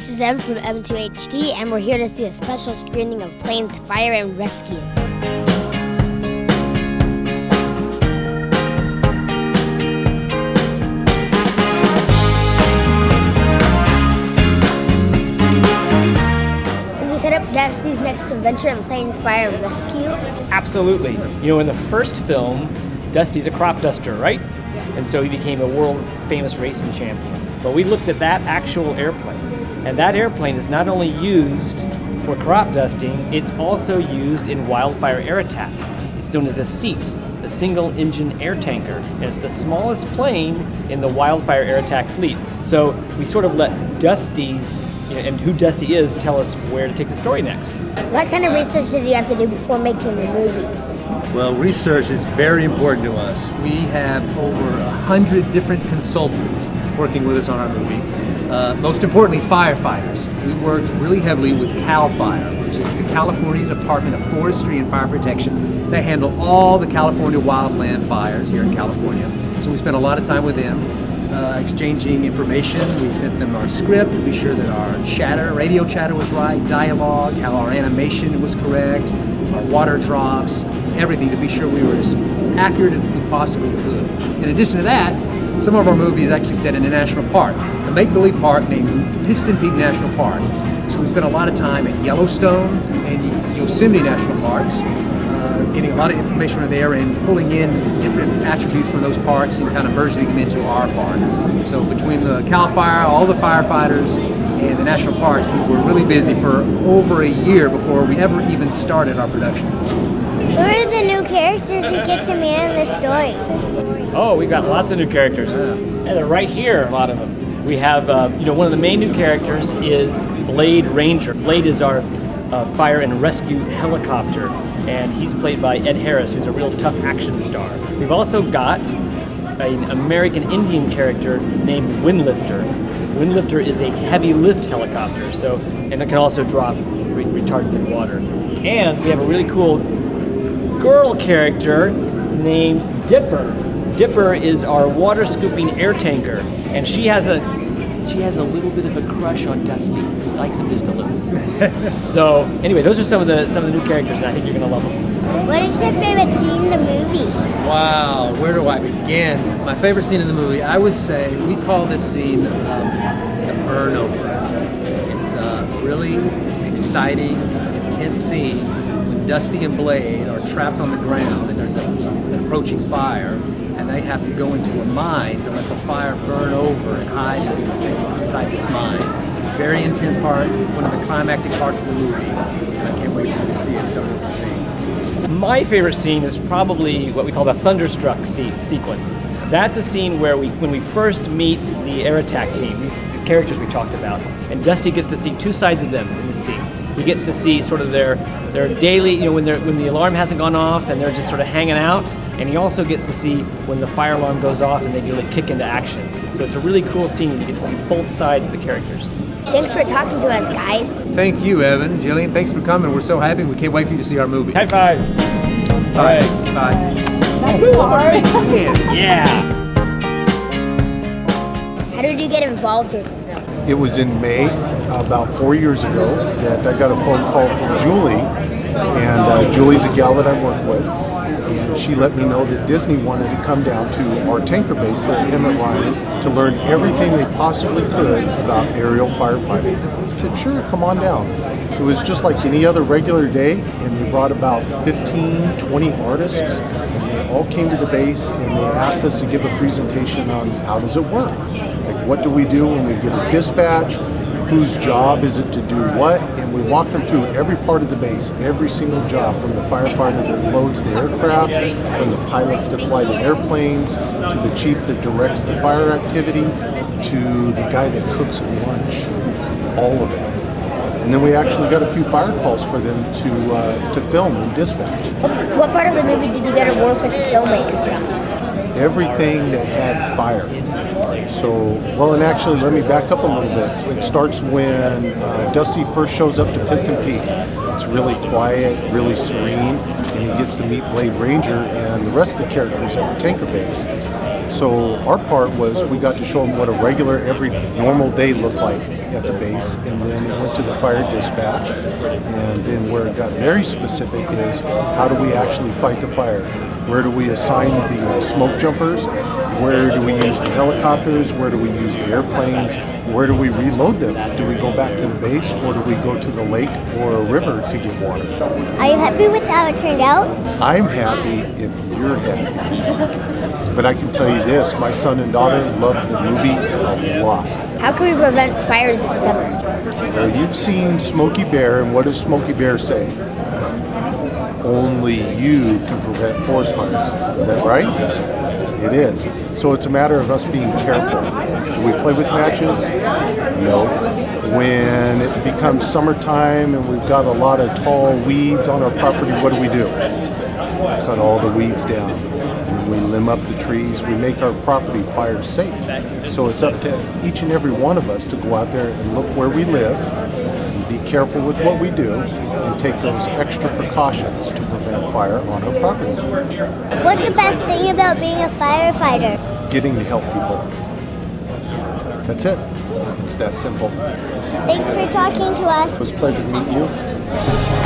this is Evan from Evan2HD, and we're here to see a special screening of Planes Fire and Rescue. Can you set up Dusty's next adventure in Planes Fire and Rescue? Absolutely. You know, in the first film, Dusty's a crop duster, right? And so he became a world-famous racing champion. But we looked at that actual airplane, and that airplane is not only used for crop dusting, it's also used in wildfire air attack. It's known as a SEAT, a single-engine air tanker, and it's the smallest plane in the wildfire air attack fleet. So we sort of let Dusty's, and who Dusty is, tell us where to take the story next. What kind of research did you have to do before making the movie? Well, research is very important to us. We have over 100 different consultants working with us on our movie. Most importantly, firefighters. We worked really heavily with Cal Fire, which is the California Department of Forestry and Fire Protection. They handle all the California wildland fires here in California. So we spent a lot of time with them exchanging information. We sent them our script to be sure that our radio chatter was right, dialogue, how our animation was correct, our water drops, everything to be sure we were as accurate as we possibly could. In addition to that, some of our movies actually set in a national park. It's a make-believe park named Piston Peak National Park. So we spent a lot of time at Yellowstone and Yosemite National Parks, getting a lot of information from there and pulling in different attributes from those parks and kind of merging them into our park. So between the Cal Fire, all the firefighters, and the national parks, we were really busy for over a year before we ever even started our production. Who are the new characters you get to meet in the story? Oh, we've got lots of new characters. And they're right here, a lot of them. We have, one of the main new characters is Blade Ranger. Blade is our fire and rescue helicopter, and he's played by Ed Harris, who's a real tough action star. We've also got an American Indian character named Windlifter. Windlifter is a heavy lift helicopter, and it can also drop retardant in water. And we have a really cool girl character named Dipper. Dipper is our water scooping air tanker, and she has a little bit of a crush on Dusty. Likes him just a little. So anyway, those are some of the new characters, and I think you're gonna love them. What is your favorite scene in the movie? Wow, where do I begin? My favorite scene in the movie, I would say, we call this scene the burn over. It's a really exciting, intense scene when Dusty and Blade are trapped on the ground and there's an approaching fire, and they have to go into a mine to let the fire burn over and hide and be protected inside this mine. It's a very intense part, one of the climactic parts of the movie. I can't wait for you to see it and tell me what you think. My favorite scene is probably what we call the thunderstruck sequence. That's a scene where when we first meet the air attack team, these characters we talked about, and Dusty gets to see two sides of them in the scene. He gets to see sort of their daily, when the alarm hasn't gone off and they're just sort of hanging out, and he also gets to see when the fire alarm goes off and they really kick into action. So it's a really cool scene. You get to see both sides of the characters. Thanks for talking to us, guys. Thank you, Evan. Jillian, thanks for coming. We're so happy. We can't wait for you to see our movie. High five. All right. Bye. Yeah. How did you get involved with the film? It was in May, about 4 years ago, that I got a phone call from Julie, and Julie's a gal that I work with, and she let me know that Disney wanted to come down to our tanker base there at Emmett Ryan to learn everything they possibly could about aerial firefighting. I said, sure, come on down. It was just like any other regular day, and they brought about 15, 20 artists, and they all came to the base, and they asked us to give a presentation on how does it work. Like, what do we do when we get a dispatch? Whose job is it to do what? And we walked them through every part of the base, every single job, from the firefighter that loads the aircraft, from the pilots that fly the airplanes, to the chief that directs the fire activity, to the guy that cooks lunch, all of it. And then we actually got a few fire calls for them to film and dispatch. What part of the movie did you get to work with the filmmakers on? Everything that had fire. And actually, let me back up a little bit. It starts when Dusty first shows up to Piston Peak. It's really quiet, really serene, and he gets to meet Blade Ranger and the rest of the characters at the tanker base. So our part was we got to show him what a regular, every normal day looked like at the base, and then it went to the fire dispatch. And then where it got very specific is how do we actually fight the fire? Where do we assign the smoke jumpers? Where do we use the helicopters? Where do we use the airplanes? Where do we reload them? Do we go back to the base, or do we go to the lake or a river to get water? Are you happy with how it turned out? I'm happy if you're happy. But I can tell you this, my son and daughter loved the movie a lot. How can we prevent fires this summer? Well, you've seen Smokey Bear, and what does Smokey Bear say? Only you can prevent forest fires. Is that right? It is. So it's a matter of us being careful. Do we play with matches? No. When it becomes summertime and we've got a lot of tall weeds on our property, what do? Cut all the weeds down. And we limb up the trees. We make our property fire safe. So it's up to each and every one of us to go out there and look where we live, and be careful with what we do, and take those extra precautions to prevent fire on our property. What's the best thing about being a firefighter? Getting to help people. That's it. It's that simple. Thanks for talking to us. It was a pleasure to meet you.